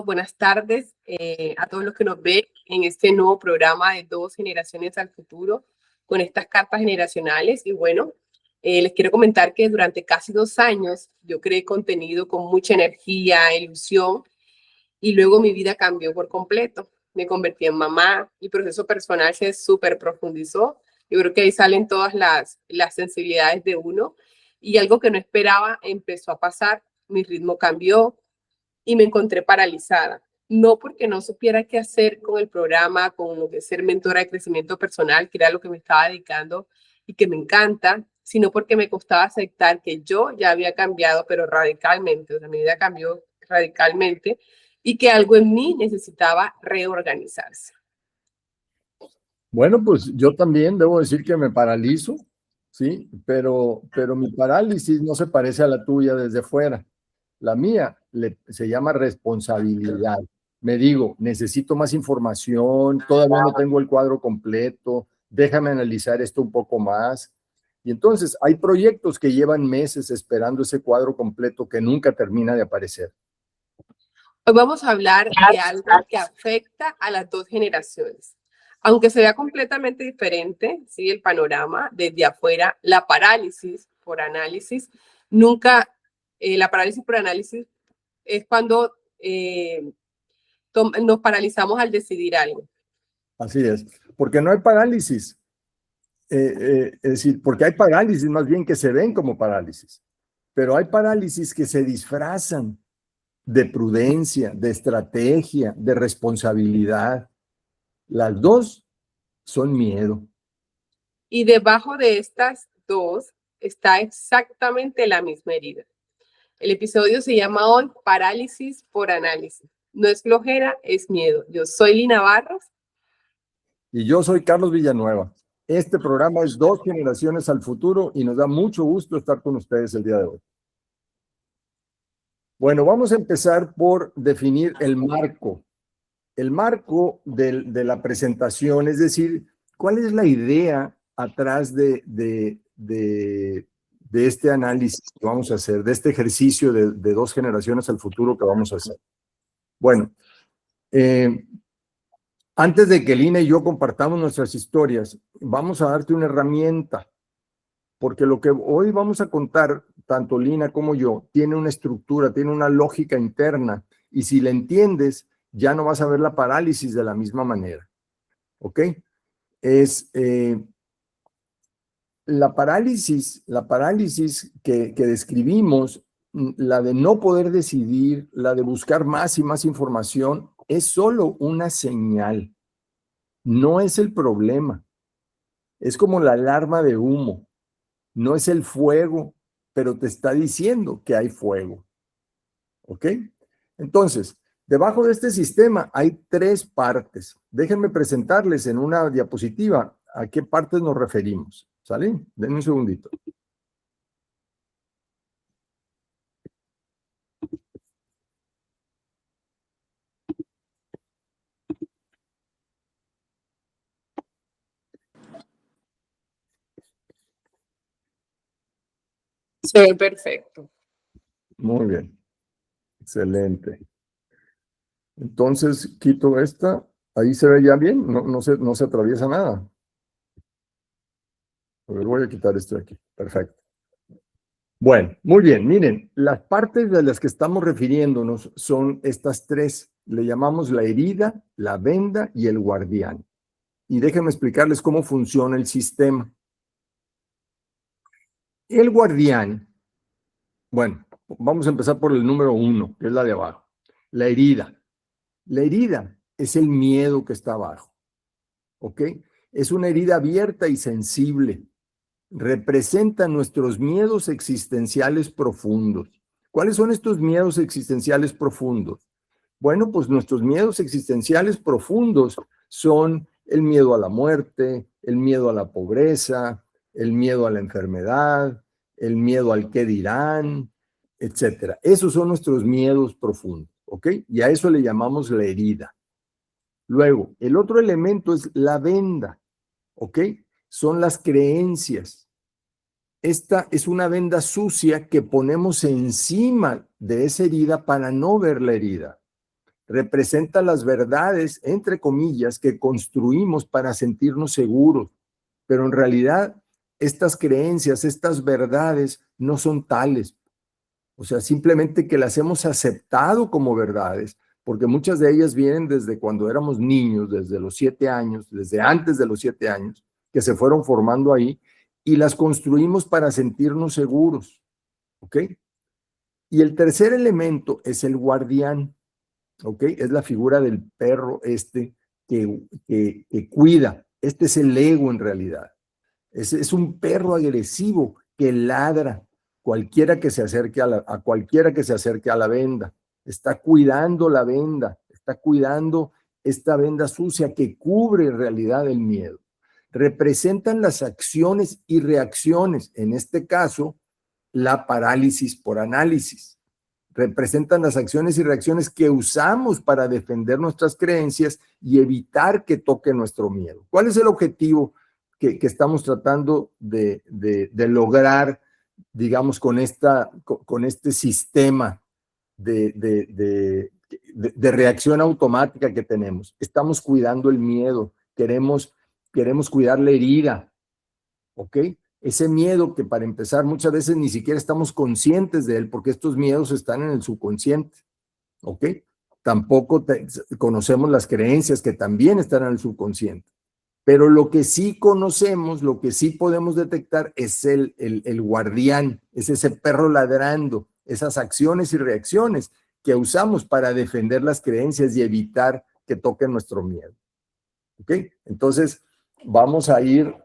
Buenas tardes a todos los que nos ven en este nuevo programa de Dos Generaciones al Futuro con estas cartas generacionales. Y bueno, les quiero comentar que durante casi 2 años yo creé contenido con mucha energía, ilusión, y luego mi vida cambió por completo. Me convertí en mamá, mi proceso personal se súper profundizó. Yo creo que ahí salen todas las sensibilidades de uno, y algo que no esperaba empezó a pasar. Mi ritmo cambió y me encontré paralizada. No porque no supiera qué hacer con el programa, con lo que es ser mentora de crecimiento personal, que era lo que me estaba dedicando y que me encanta, sino porque me costaba aceptar que yo ya había cambiado, pero radicalmente. O sea, mi vida cambió radicalmente y que algo en mí necesitaba reorganizarse. Bueno, pues yo también debo decir que me paralizo, ¿sí? Pero mi parálisis no se parece a la tuya desde fuera. La mía se llama responsabilidad. Me digo, necesito más información, todavía no tengo el cuadro completo, déjame analizar esto un poco más. Y entonces hay proyectos que llevan meses esperando ese cuadro completo que nunca termina de aparecer. Hoy vamos a hablar de algo que afecta a las dos generaciones. Aunque se vea completamente diferente, ¿sí? El panorama desde afuera, la parálisis por análisis, la parálisis por análisis es cuando nos paralizamos al decidir algo. Así es, porque no hay parálisis. Es decir, porque hay parálisis más bien que se ven como parálisis, pero hay parálisis que se disfrazan de prudencia, de estrategia, de responsabilidad. Las dos son miedo. Y debajo de estas dos está exactamente la misma herida. El episodio se llama hoy Parálisis por Análisis. No es flojera, es miedo. Yo soy Lina Barros. Y yo soy Carlos Villanueva. Este programa es Dos Generaciones al Futuro y nos da mucho gusto estar con ustedes el día de hoy. Bueno, vamos a empezar por definir el marco. El marco de la presentación, es decir, ¿cuál es la idea atrás de este análisis que vamos a hacer, de este ejercicio de Dos Generaciones al Futuro que vamos a hacer? Bueno, antes de que Lina y yo compartamos nuestras historias, vamos a darte una herramienta, porque lo que hoy vamos a contar, tanto Lina como yo, tiene una estructura, tiene una lógica interna, y si la entiendes, ya no vas a ver la parálisis de la misma manera, ¿ok? La parálisis que describimos, la de no poder decidir, la de buscar más y más información, es solo una señal, no es el problema. Es como la alarma de humo, no es el fuego, pero te está diciendo que hay fuego, ¿ok? Entonces, debajo de este sistema hay 3 partes. Déjenme presentarles en una diapositiva a qué partes nos referimos. ¿Sale? Denme un segundito. Se ve perfecto. Muy bien. Excelente. Entonces, quito esta. Ahí se ve ya bien. No se atraviesa nada. A ver, voy a quitar esto de aquí. Perfecto. Bueno, muy bien. Miren, las partes de las que estamos refiriéndonos son estas 3. Le llamamos la herida, la venda y el guardián. Y déjenme explicarles cómo funciona el sistema. El guardián, bueno, vamos a empezar por el número 1, que es la de abajo. La herida. La herida es el miedo que está abajo, ¿ok? Es una herida abierta y sensible. Representa nuestros miedos existenciales profundos. ¿Cuáles son estos miedos existenciales profundos? Bueno, pues nuestros miedos existenciales profundos son el miedo a la muerte, el miedo a la pobreza, el miedo a la enfermedad, el miedo al qué dirán, etcétera. Esos son nuestros miedos profundos, ¿ok? Y a eso le llamamos la herida. Luego, el otro elemento es la venda, ¿ok? Son las creencias. Esta es una venda sucia que ponemos encima de esa herida para no ver la herida. representa las verdades, entre comillas, que construimos para sentirnos seguros, pero en realidad estas creencias, estas verdades no son tales. O sea, simplemente que las hemos aceptado como verdades, porque muchas de ellas vienen desde cuando éramos niños, desde los 7 años, desde antes de los 7 años, que se fueron formando ahí, y las construimos para sentirnos seguros, ¿ok? Y el tercer elemento es el guardián, ¿ok? Es la figura del perro que cuida. Este es el ego en realidad. Es un perro agresivo que ladra cualquiera que se acerque a cualquiera que se acerque a la venda. Está cuidando la venda, está cuidando esta venda sucia que cubre en realidad el miedo. Representan las acciones y reacciones, en este caso, la parálisis por análisis. Representan las acciones y reacciones que usamos para defender nuestras creencias y evitar que toque nuestro miedo. ¿Cuál es el objetivo que estamos tratando de lograr, digamos, con este sistema de reacción automática que tenemos? Estamos cuidando el miedo, queremos cuidar la herida, ¿ok? Ese miedo que, para empezar, muchas veces ni siquiera estamos conscientes de él, porque estos miedos están en el subconsciente, ¿ok? Tampoco conocemos las creencias que también están en el subconsciente. Pero lo que sí conocemos, lo que sí podemos detectar es el guardián, es ese perro ladrando, esas acciones y reacciones que usamos para defender las creencias y evitar que toquen nuestro miedo. ¿Ok? Entonces, vamos a ir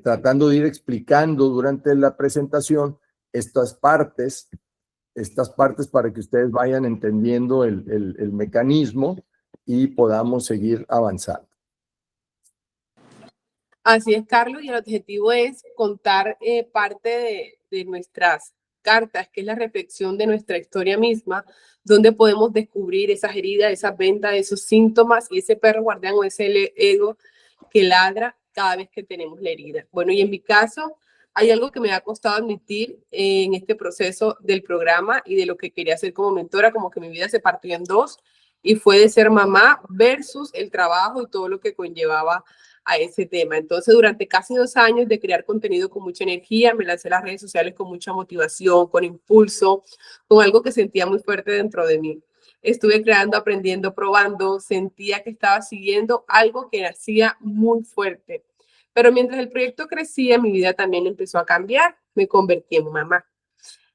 tratando de ir explicando durante la presentación estas partes para que ustedes vayan entendiendo el mecanismo y podamos seguir avanzando. Así es, Carlos, y el objetivo es contar parte de nuestras cartas, que es la reflexión de nuestra historia misma, donde podemos descubrir esas heridas, esas vendas, esos síntomas y ese perro guardián o ese ego que ladra cada vez que tenemos la herida. Bueno, y en mi caso, hay algo que me ha costado admitir en este proceso del programa y de lo que quería hacer como mentora, como que mi vida se partió en dos, y fue de ser mamá versus el trabajo y todo lo que conllevaba a ese tema. Entonces, durante casi 2 años de crear contenido con mucha energía, me lancé a las redes sociales con mucha motivación, con impulso, con algo que sentía muy fuerte dentro de mí. Estuve creando, aprendiendo, probando, sentía que estaba siguiendo algo que hacía muy fuerte. Pero mientras el proyecto crecía, mi vida también empezó a cambiar. Me convertí en mamá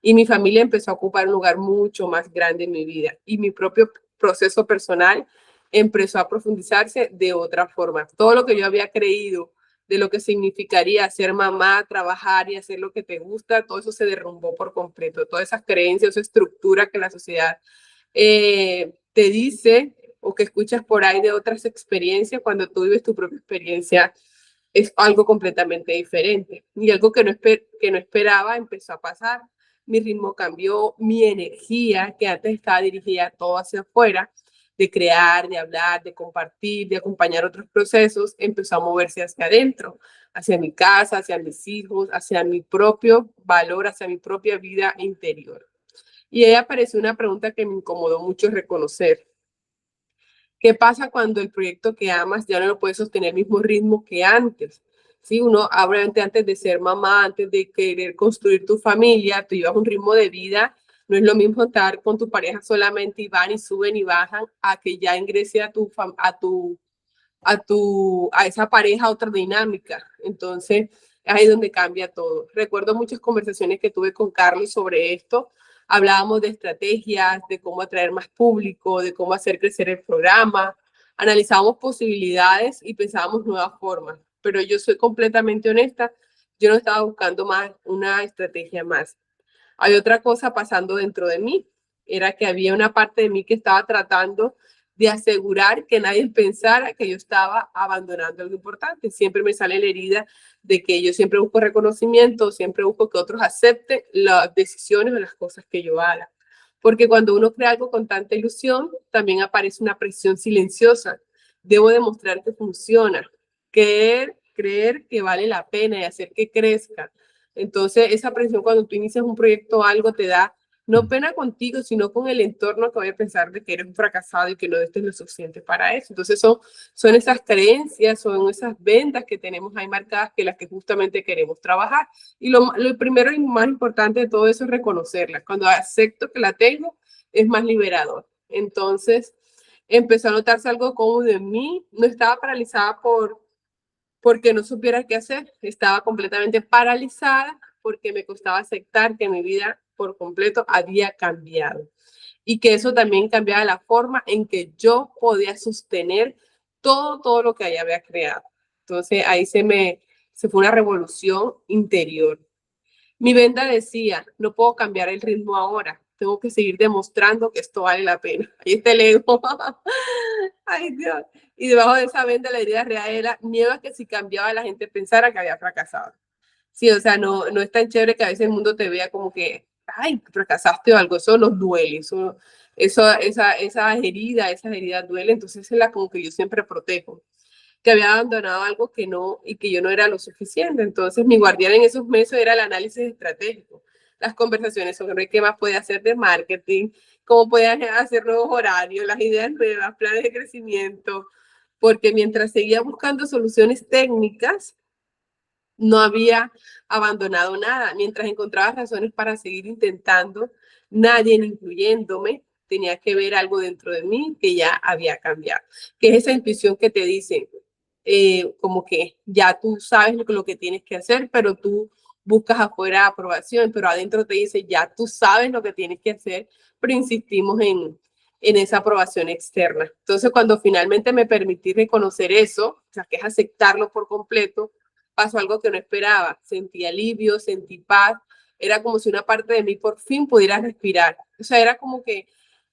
y mi familia empezó a ocupar un lugar mucho más grande en mi vida y mi propio proceso personal empezó a profundizarse de otra forma. Todo lo que yo había creído de lo que significaría ser mamá, trabajar y hacer lo que te gusta, todo eso se derrumbó por completo. Todas esas creencias, esa estructura que la sociedad te dice o que escuchas por ahí de otras experiencias, cuando tú vives tu propia experiencia, es algo completamente diferente. Y algo que no esperaba empezó a pasar. Mi ritmo cambió, mi energía, que antes estaba dirigida todo hacia afuera, de crear, de hablar, de compartir, de acompañar otros procesos, empezó a moverse hacia adentro, hacia mi casa, hacia mis hijos, hacia mi propio valor, hacia mi propia vida interior. Y ahí apareció una pregunta que me incomodó mucho reconocer. ¿Qué pasa cuando el proyecto que amas ya no lo puede sostener el mismo ritmo que antes? Sí, uno, obviamente, antes de ser mamá, antes de querer construir tu familia, tú llevas un ritmo de vida. No es lo mismo estar con tu pareja solamente y van y suben y bajan a que ya ingrese a esa pareja otra dinámica. Entonces, es ahí donde cambia todo. Recuerdo muchas conversaciones que tuve con Carlos sobre esto. Hablábamos de estrategias, de cómo atraer más público, de cómo hacer crecer el programa. Analizábamos posibilidades y pensábamos nuevas formas. Pero yo soy completamente honesta, yo no estaba buscando más una estrategia más. Hay otra cosa pasando dentro de mí. Era que había una parte de mí que estaba tratando de asegurar que nadie pensara que yo estaba abandonando algo importante. Siempre me sale la herida de que yo siempre busco reconocimiento, siempre busco que otros acepten las decisiones o las cosas que yo haga. Porque cuando uno crea algo con tanta ilusión, también aparece una presión silenciosa. Debo demostrar que funciona, creer que vale la pena y hacer que crezca. Entonces, esa presión cuando tú inicias un proyecto, algo te da No pena contigo, sino con el entorno que voy a pensar de que eres un fracasado y que no estés lo suficiente para eso. Entonces son esas creencias, son esas vendas que tenemos ahí marcadas que las que justamente queremos trabajar. Y lo primero y más importante de todo eso es reconocerlas. Cuando acepto que la tengo, es más liberador. Entonces empezó a notarse algo como de mí. No estaba paralizada porque no supiera qué hacer. Estaba completamente paralizada porque me costaba aceptar que mi vida por completo había cambiado y que eso también cambiaba la forma en que yo podía sostener todo lo que había creado. Entonces ahí se fue una revolución interior. Mi venda decía, no puedo cambiar el ritmo ahora, tengo que seguir demostrando que esto vale la pena. Ahí está el ego. Ay, Dios. Y debajo de esa venda la herida real era miedo a que si cambiaba la gente pensara que había fracasado. Sí, o sea, no es tan chévere que a veces el mundo te vea como que, ay, fracasaste o algo, eso nos duele, esas heridas duelen, entonces es la como que yo siempre protejo, que había abandonado algo que no, y que yo no era lo suficiente, entonces mi guardián en esos meses era el análisis estratégico, las conversaciones sobre qué más puede hacer de marketing, cómo puede hacer nuevos horarios, las ideas nuevas, planes de crecimiento, porque mientras seguía buscando soluciones técnicas, no había abandonado nada. Mientras encontraba razones para seguir intentando, nadie, incluyéndome, tenía que ver algo dentro de mí que ya había cambiado. Que es esa intuición que te dice, como que ya tú sabes lo que tienes que hacer, pero tú buscas afuera aprobación, pero adentro te dice, ya tú sabes lo que tienes que hacer, pero insistimos en esa aprobación externa. Entonces, cuando finalmente me permití reconocer eso, o sea, que es aceptarlo por completo, pasó algo que no esperaba. Sentí alivio, sentí paz. Era como si una parte de mí por fin pudiera respirar. O sea, era como que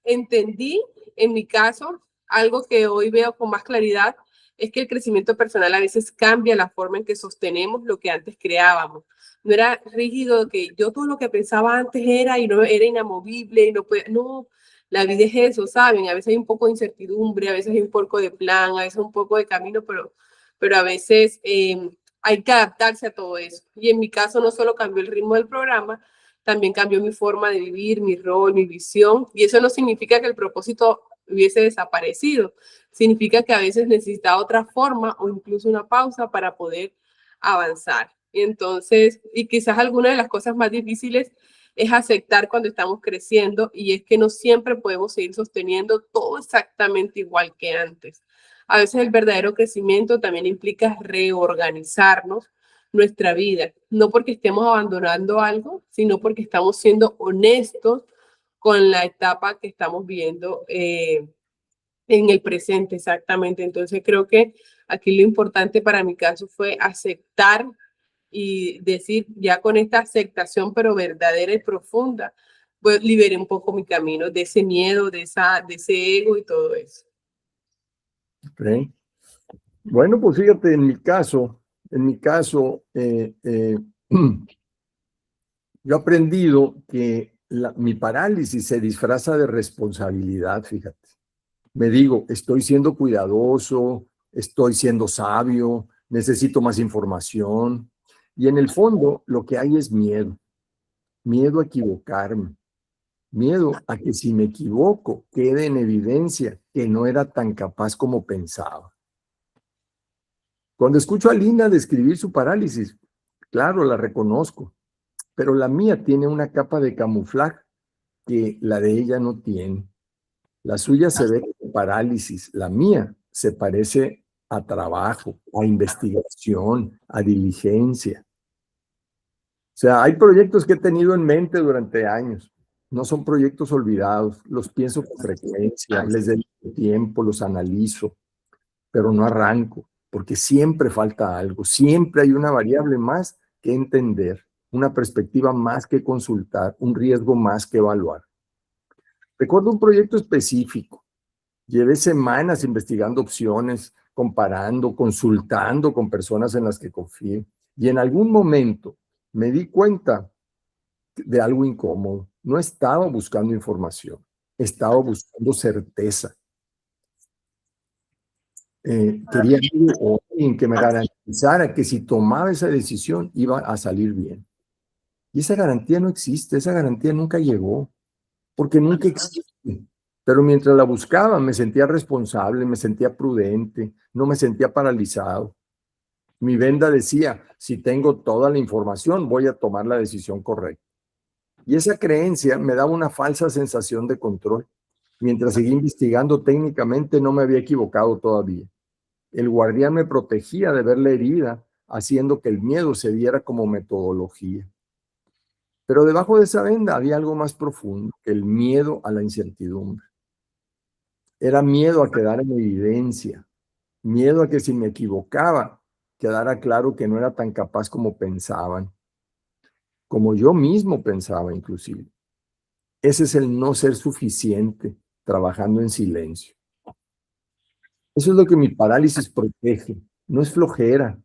entendí, en mi caso, algo que hoy veo con más claridad, es que el crecimiento personal a veces cambia la forma en que sostenemos lo que antes creábamos. No era rígido, que yo todo lo que pensaba antes era y no era inamovible y no podía, no, la vida es eso, ¿saben? A veces hay un poco de incertidumbre, a veces hay un poco de plan, a veces un poco de camino, pero a veces hay que adaptarse a todo eso. Y en mi caso no solo cambió el ritmo del programa, también cambió mi forma de vivir, mi rol, mi visión. Y eso no significa que el propósito hubiese desaparecido. Significa que a veces necesitaba otra forma o incluso una pausa para poder avanzar. Entonces, y quizás alguna de las cosas más difíciles es aceptar cuando estamos creciendo y es que no siempre podemos seguir sosteniendo todo exactamente igual que antes. A veces el verdadero crecimiento también implica reorganizarnos nuestra vida, no porque estemos abandonando algo, sino porque estamos siendo honestos con la etapa que estamos viendo en el presente, exactamente. Entonces creo que aquí lo importante para mi caso fue aceptar y decir, ya con esta aceptación, pero verdadera y profunda, pues liberé un poco mi camino de ese miedo, de ese ego y todo eso. Okay. Bueno, pues fíjate, en mi caso, yo he aprendido que mi parálisis se disfraza de responsabilidad, fíjate. Me digo, estoy siendo cuidadoso, estoy siendo sabio, necesito más información. Y en el fondo, lo que hay es miedo. Miedo a equivocarme. Miedo a que si me equivoco, quede en evidencia que no era tan capaz como pensaba. Cuando escucho a Lina describir su parálisis, claro, la reconozco, pero la mía tiene una capa de camuflaje que la de ella no tiene. La suya se ve como parálisis, la mía se parece a trabajo, a investigación, a diligencia. O sea, hay proyectos que he tenido en mente durante años. No son proyectos olvidados, los pienso con frecuencia, les dedico tiempo, los analizo, pero no arranco, porque siempre falta algo, siempre hay una variable más que entender, una perspectiva más que consultar, un riesgo más que evaluar. Recuerdo un proyecto específico. Llevé semanas investigando opciones, comparando, consultando con personas en las que confié. Y en algún momento me di cuenta de algo incómodo. No estaba buscando información, estaba buscando certeza. Quería alguien que me garantizara que si tomaba esa decisión iba a salir bien. Y esa garantía no existe, esa garantía nunca llegó. porque nunca existe. Pero mientras la buscaba, me sentía responsable, me sentía prudente, no me sentía paralizado. Mi venda decía, si tengo toda la información, voy a tomar la decisión correcta. Y esa creencia me daba una falsa sensación de control. Mientras seguía investigando técnicamente, no me había equivocado todavía. El guardián me protegía de ver la herida, haciendo que el miedo se viera como metodología. Pero debajo de esa venda había algo más profundo que el miedo a la incertidumbre. Era miedo a quedar en evidencia, miedo a que si me equivocaba, quedara claro que no era tan capaz como pensaban, como yo mismo pensaba inclusive. Ese es el no ser suficiente, trabajando en silencio. Eso es lo que mi parálisis protege. No es flojera,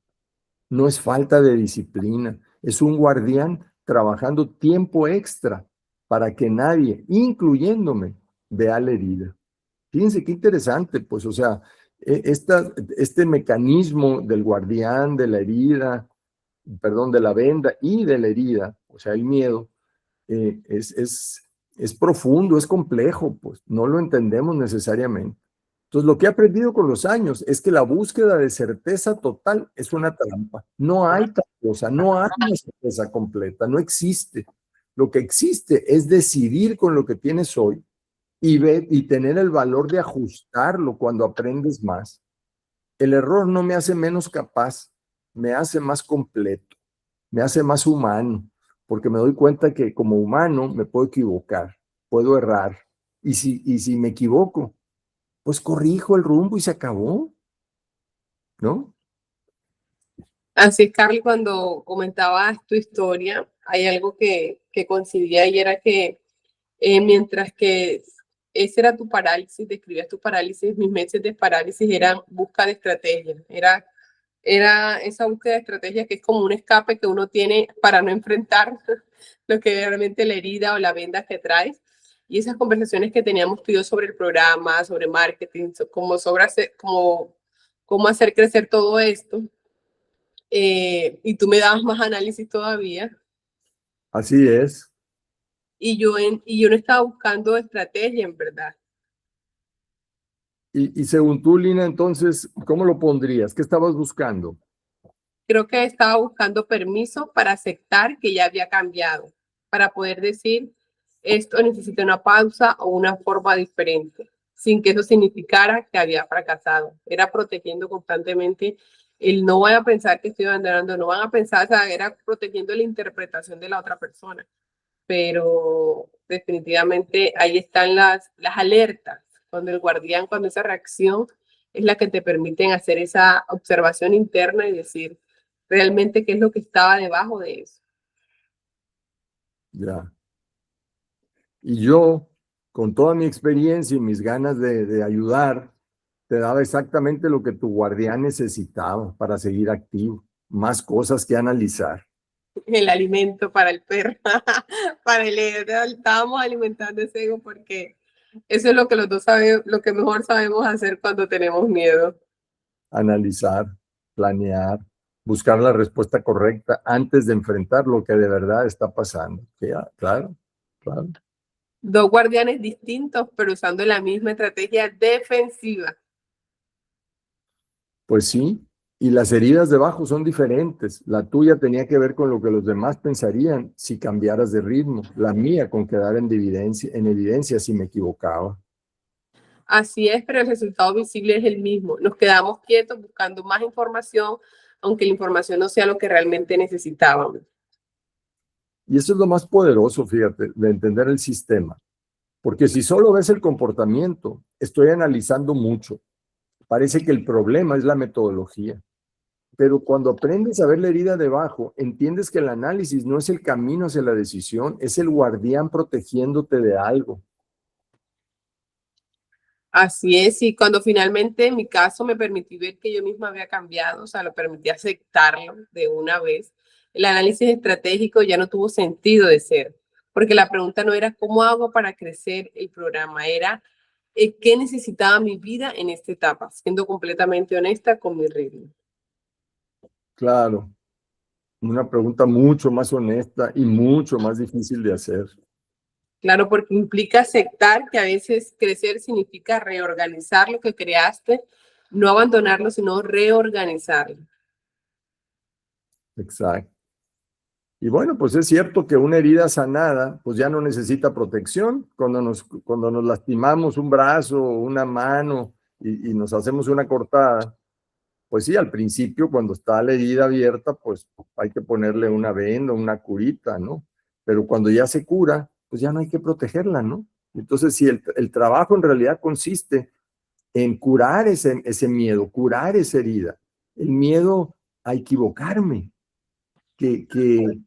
no es falta de disciplina, es un guardián trabajando tiempo extra para que nadie, incluyéndome, vea la herida. Fíjense qué interesante, pues, o sea, este mecanismo del guardián, de la herida, perdón, de la venda y de la herida, o sea, el miedo, es profundo, es complejo, pues, no lo entendemos necesariamente. Entonces, lo que he aprendido con los años es que la búsqueda de certeza total es una trampa. No hay tal cosa, no hay una certeza completa, no existe. Lo que existe es decidir con lo que tienes hoy y tener el valor de ajustarlo cuando aprendes más. El error no me hace menos capaz, me hace más completo, me hace más humano, porque me doy cuenta que como humano me puedo equivocar, puedo errar. Y si me equivoco, pues corrijo el rumbo y se acabó, ¿no? Así es, Carly, cuando comentabas tu historia, hay algo que coincidía y era que mientras que ese era tu parálisis, describías tu parálisis, mis meses de parálisis eran busca de estrategia, era esa búsqueda de estrategia que es como un escape que uno tiene para no enfrentar lo que realmente la herida o la venda que traes. Y esas conversaciones que teníamos tú y yo sobre el programa, sobre marketing, como sobre cómo hacer crecer todo esto, y tú me dabas más análisis todavía, Así es. y yo no estaba buscando estrategia, en verdad. Y según tú, Lina, entonces, ¿cómo lo pondrías? ¿Qué estabas buscando? Creo que estaba buscando permiso para aceptar que ya había cambiado, para poder decir, esto necesita una pausa o una forma diferente, sin que eso significara que había fracasado. Era protegiendo constantemente el no van a pensar que estoy abandonando, no van a pensar, o sea, era protegiendo la interpretación de la otra persona. Pero definitivamente ahí están las alertas, cuando el guardián, cuando esa reacción es la que te permiten hacer esa observación interna y decir realmente qué es lo que estaba debajo de eso. Ya. Y yo, con toda mi experiencia y mis ganas de ayudar, te daba exactamente lo que tu guardián necesitaba para seguir activo. Más cosas que analizar. El alimento para el perro, para el ego, estábamos alimentando ese ego porque eso es lo que los dos sabemos, lo que mejor sabemos hacer cuando tenemos miedo. Analizar, planear, buscar la respuesta correcta antes de enfrentar lo que de verdad está pasando. Ya, claro, claro. Dos guardianes distintos, pero usando la misma estrategia defensiva. Pues sí, y las heridas debajo son diferentes. La tuya tenía que ver con lo que los demás pensarían si cambiaras de ritmo. La mía con quedar en evidencia si me equivocaba. Así es, pero el resultado visible es el mismo. Nos quedamos quietos buscando más información, aunque la información no sea lo que realmente necesitábamos. Y eso es lo más poderoso, fíjate, de entender el sistema. Porque si solo ves el comportamiento, estoy analizando mucho. Parece que el problema es la metodología. Pero cuando aprendes a ver la herida debajo, entiendes que el análisis no es el camino hacia la decisión, es el guardián protegiéndote de algo. Así es, y cuando finalmente en mi caso me permití ver que yo misma había cambiado, o sea, lo permití aceptarlo de una vez, el análisis estratégico ya no tuvo sentido de ser, porque la pregunta no era cómo hago para crecer el programa, era qué necesitaba mi vida en esta etapa, siendo completamente honesta con mi ritmo. Claro, una pregunta mucho más honesta y mucho más difícil de hacer. Claro, porque implica aceptar que a veces crecer significa reorganizar lo que creaste, no abandonarlo, sino reorganizarlo. Exacto. Y bueno, pues es cierto que una herida sanada, pues ya no necesita protección. Cuando nos lastimamos un brazo, una mano y nos hacemos una cortada, pues sí, al principio, cuando está la herida abierta, pues hay que ponerle una venda, una curita, ¿no? Pero cuando ya se cura, pues ya no hay que protegerla, ¿no? Entonces, sí, el trabajo en realidad consiste en curar ese miedo, curar esa herida, el miedo a equivocarme, que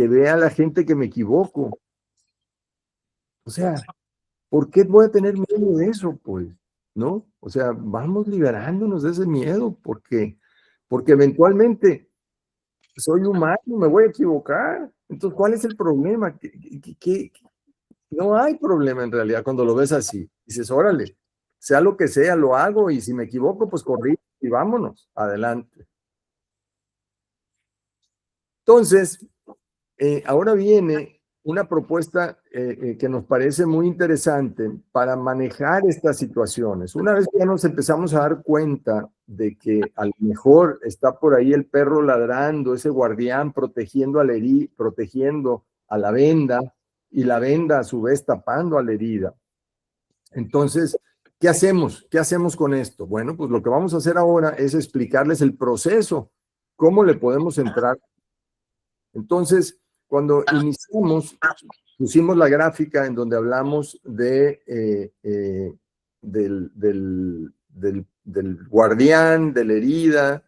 vea a la gente que me equivoco. O sea, ¿por qué voy a tener miedo de eso? Pues, ¿no? O sea, vamos liberándonos de ese miedo, porque eventualmente soy humano, me voy a equivocar. Entonces, ¿cuál es el problema? No hay problema en realidad cuando lo ves así. Dices, órale, sea lo que sea, lo hago y si me equivoco, pues corrí y vámonos, adelante. Entonces, ahora viene una propuesta que nos parece muy interesante para manejar estas situaciones. Una vez que ya nos empezamos a dar cuenta de que a lo mejor está por ahí el perro ladrando, ese guardián protegiendo protegiendo a la venda y la venda a su vez tapando a la herida. Entonces, ¿qué hacemos? ¿Qué hacemos con esto? Bueno, pues lo que vamos a hacer ahora es explicarles el proceso, cómo le podemos entrar. Entonces, cuando iniciamos, pusimos la gráfica en donde hablamos del guardián, de la herida,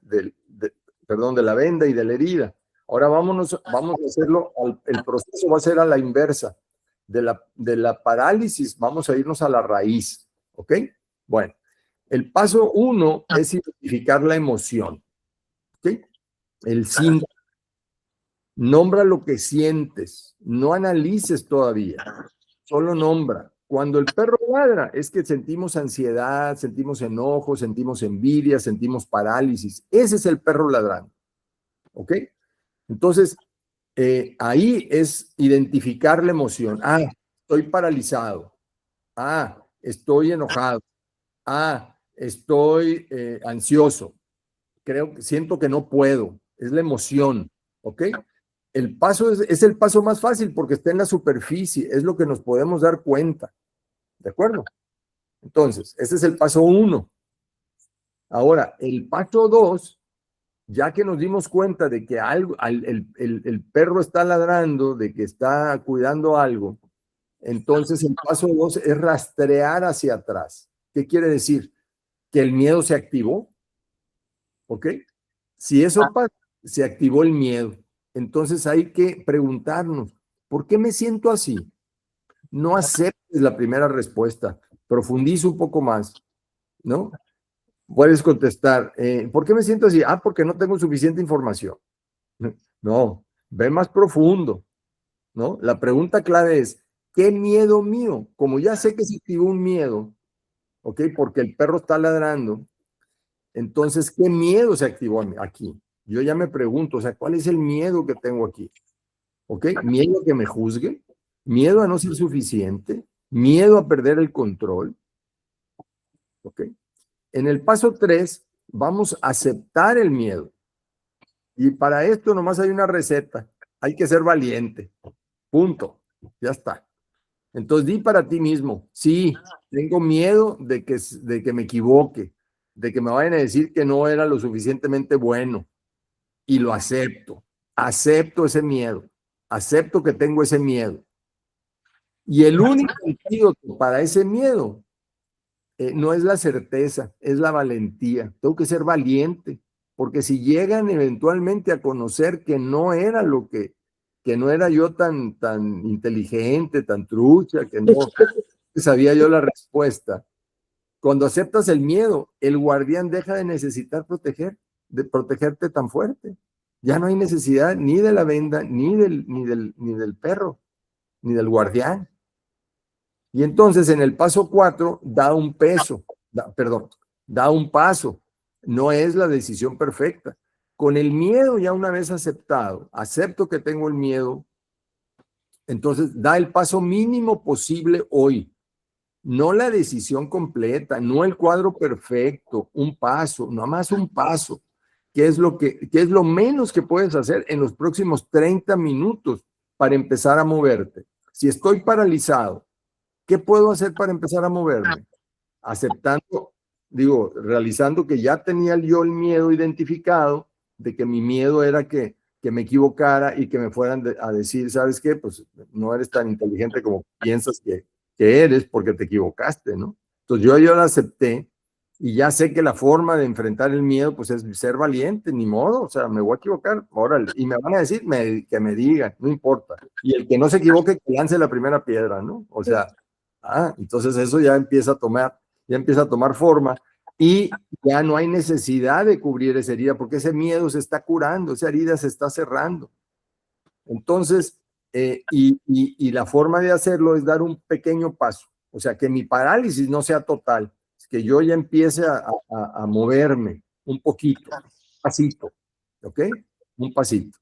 perdón, de la venda y de la herida. Ahora vamos a hacerlo, el proceso va a ser a la inversa. De la parálisis vamos a irnos a la raíz, ¿ok? Bueno, el paso 1 es identificar la emoción, ¿ok? El síntoma. Nombra lo que sientes, no analices todavía, solo nombra. Cuando el perro ladra es que sentimos ansiedad, sentimos enojo, sentimos envidia, sentimos parálisis. Ese es el perro ladrando, ¿ok? Entonces, ahí es identificar la emoción. Ah, estoy paralizado. Ah, estoy enojado. Ah, estoy ansioso. Siento que no puedo. Es la emoción, ¿ok? El paso es el paso más fácil porque está en la superficie, es lo que nos podemos dar cuenta, ¿de acuerdo? Entonces, ese es el paso 1. Ahora, el paso 2, ya que nos dimos cuenta de que el perro está ladrando, de que está cuidando algo, entonces el paso 2 es rastrear hacia atrás. ¿Qué quiere decir? Que el miedo se activó, ¿ok? Si eso pasa, se activó el miedo. Entonces hay que preguntarnos, ¿por qué me siento así? No aceptes la primera respuesta, profundiza un poco más, ¿no? Puedes contestar, ¿por qué me siento así? Ah, porque no tengo suficiente información. No, ve más profundo, ¿no? La pregunta clave es, ¿qué miedo mío? Como ya sé que se activó un miedo, ¿ok? Porque el perro está ladrando, entonces, ¿qué miedo se activó aquí? Yo ya me pregunto, o sea, ¿cuál es el miedo que tengo aquí? ¿Ok? Miedo a que me juzgue, miedo a no ser suficiente, miedo a perder el control. ¿Ok? En el paso 3, vamos a aceptar el miedo. Y para esto nomás hay una receta. Hay que ser valiente. Punto. Ya está. Entonces, di para ti mismo, sí, tengo miedo de que me equivoque, de que me vayan a decir que no era lo suficientemente bueno. Y lo acepto. Acepto ese miedo. Acepto que tengo ese miedo. Y el único antídoto para ese miedo no es la certeza, es la valentía. Tengo que ser valiente, porque si llegan eventualmente a conocer que no era que no era yo tan inteligente, tan trucha, que no sabía yo la respuesta. Cuando aceptas el miedo, el guardián deja de necesitar de protegerte tan fuerte. Ya no hay necesidad ni de la venda, ni del perro, ni del guardián. Y entonces en el paso 4 da un da un paso. No es la decisión perfecta. Con el miedo ya una vez aceptado, acepto que tengo el miedo, Entonces, da el paso mínimo posible hoy. No la decisión completa, no el cuadro perfecto, un paso, nada más un paso. ¿Qué es lo menos que puedes hacer en los próximos 30 minutos para empezar a moverte? Si estoy paralizado, ¿qué puedo hacer para empezar a moverme? Aceptando, realizando que ya tenía yo el miedo identificado, de que mi miedo era que me equivocara y que me fueran a decir, ¿sabes qué? Pues no eres tan inteligente como piensas que eres porque te equivocaste, ¿no? Entonces yo lo acepté y ya sé que la forma de enfrentar el miedo pues es ser valiente, ni modo, o sea, me voy a equivocar, órale, y me van a decir que me digan, no importa. Y el que no se equivoque, que lance la primera piedra, ¿no? O sea, entonces eso ya empieza a tomar forma y ya no hay necesidad de cubrir esa herida porque ese miedo se está curando, esa herida se está cerrando. Entonces, y la forma de hacerlo es dar un pequeño paso, o sea, que mi parálisis no sea total, que yo ya empiece a moverme un poquito, un pasito, ¿ok? Un pasito.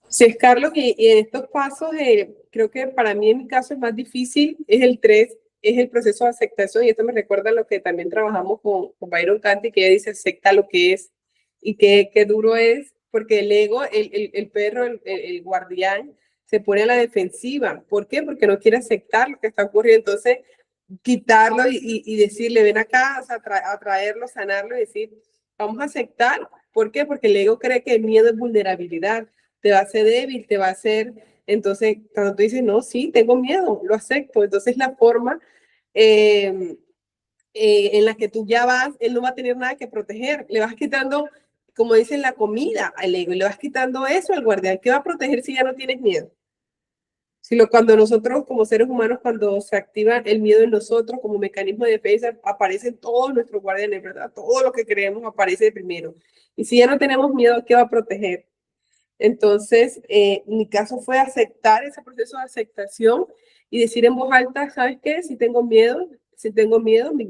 Sí, es Carlos, y en estos pasos, creo que para mí en mi caso es más difícil, es el 3, es el proceso de aceptación, y esto me recuerda a lo que también trabajamos con Byron Katie, que ella dice, acepta lo que es, y qué duro es, porque el ego, el perro, el guardián, se pone a la defensiva. ¿Por qué? Porque no quiere aceptar lo que está ocurriendo. Entonces, quitarlo y decirle, ven acá, o sea, atraerlo, sanarlo y decir, vamos a aceptar. ¿Por qué? Porque el ego cree que el miedo es vulnerabilidad, te va a hacer débil, te va a hacer... Entonces, cuando tú dices, no, sí, tengo miedo, lo acepto. Entonces, la forma en la que tú ya vas, él no va a tener nada que proteger. Le vas quitando, como dicen, la comida al ego, y le vas quitando eso al guardián. ¿Qué va a proteger si ya no tienes miedo? Cuando nosotros como seres humanos, cuando se activa el miedo en nosotros como mecanismo de defensa, aparecen todos nuestros guardianes, ¿verdad? Todo lo que creemos aparece primero. Y si ya no tenemos miedo, ¿qué va a proteger? Entonces, mi caso fue aceptar ese proceso de aceptación y decir en voz alta, ¿sabes qué? Si tengo miedo,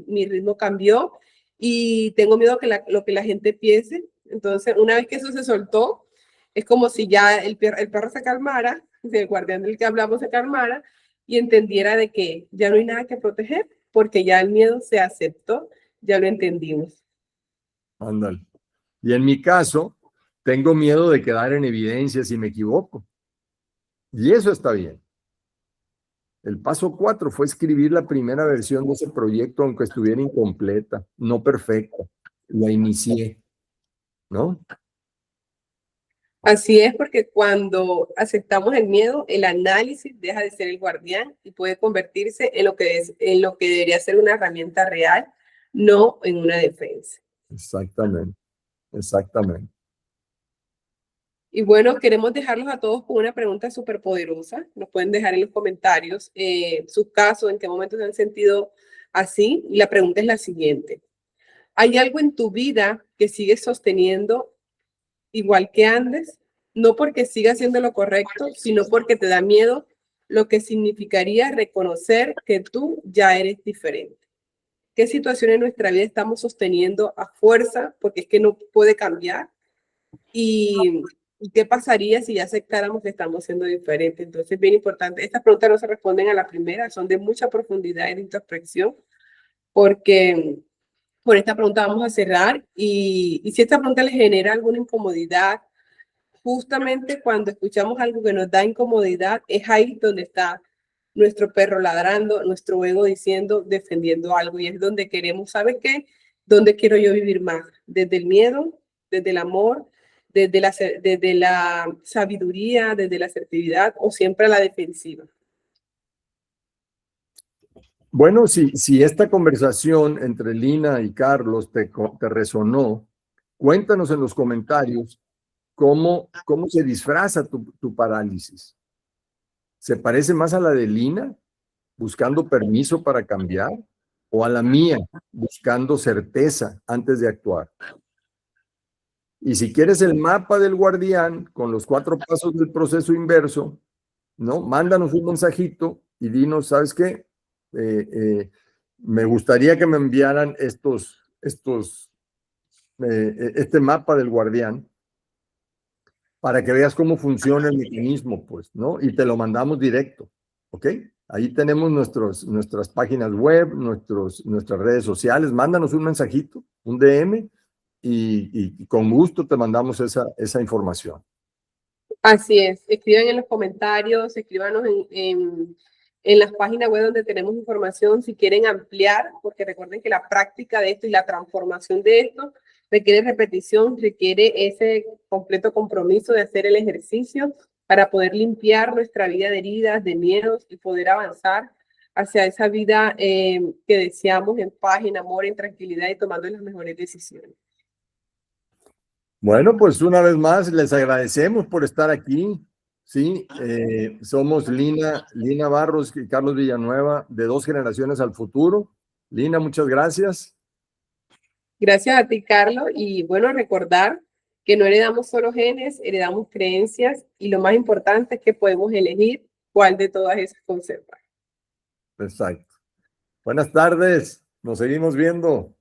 mi ritmo cambió y tengo miedo que lo que la gente piense. Entonces, una vez que eso se soltó, es como si ya el perro se calmara, el guardián del que hablamos se calmara y entendiera de que ya no hay nada que proteger porque ya el miedo se aceptó, ya lo entendimos. Ándale. Y en mi caso, tengo miedo de quedar en evidencia si me equivoco. Y eso está bien. El paso 4 fue escribir la primera versión de ese proyecto, aunque estuviera incompleta, no perfecta. La inicié, ¿no? Así es, porque cuando aceptamos el miedo, el análisis deja de ser el guardián y puede convertirse en lo que debería ser una herramienta real, no en una defensa. Exactamente, exactamente. Y bueno, queremos dejarlos a todos con una pregunta súper poderosa. Nos pueden dejar en los comentarios sus casos, en qué momentos se han sentido así. Y la pregunta es la siguiente. ¿Hay algo en tu vida que sigues sosteniendo igual que andes? No porque siga haciendo lo correcto, sino porque te da miedo lo que significaría reconocer que tú ya eres diferente. ¿Qué situación en nuestra vida estamos sosteniendo a fuerza porque es que no puede cambiar? ¿Y qué pasaría si ya aceptáramos que estamos siendo diferentes? Entonces, es bien importante. Estas preguntas no se responden a la primera, son de mucha profundidad y de introspección, porque por esta pregunta vamos a cerrar. Y si esta pregunta les genera alguna incomodidad, justamente cuando escuchamos algo que nos da incomodidad, es ahí donde está nuestro perro ladrando, nuestro ego diciendo, defendiendo algo, y es donde queremos, ¿sabes qué? ¿Dónde quiero yo vivir más? ¿Desde el miedo, desde el amor, desde la sabiduría, desde la asertividad o siempre a la defensiva? Bueno, si esta conversación entre Lina y Carlos te resonó, cuéntanos en los comentarios cómo se disfraza tu parálisis. ¿Se parece más a la de Lina, buscando permiso para cambiar, o a la mía, buscando certeza antes de actuar? Y si quieres el mapa del guardián con los 4 pasos del proceso inverso, ¿no? Mándanos un mensajito y dinos, ¿sabes qué? Me gustaría que me enviaran este mapa del guardián para que veas cómo funciona el mecanismo, pues, ¿no? Y te lo mandamos directo, ¿ok? Ahí tenemos nuestras páginas web, nuestras redes sociales. Mándanos un mensajito, un DM, y con gusto te mandamos esa información. Así es, escriban en los comentarios, escríbanos en las páginas web donde tenemos información si quieren ampliar, porque recuerden que la práctica de esto y la transformación de esto requiere repetición, requiere ese completo compromiso de hacer el ejercicio para poder limpiar nuestra vida de heridas, de miedos y poder avanzar hacia esa vida que deseamos en paz, en amor, en tranquilidad y tomando las mejores decisiones. Bueno, pues una vez más les agradecemos por estar aquí. Sí, somos Lina Barros y Carlos Villanueva, de Dos Generaciones al Futuro. Lina, muchas gracias. Gracias a ti, Carlos. Y bueno, recordar que no heredamos solo genes, heredamos creencias y lo más importante es que podemos elegir cuál de todas esas conservar. Exacto. Buenas tardes. Nos seguimos viendo.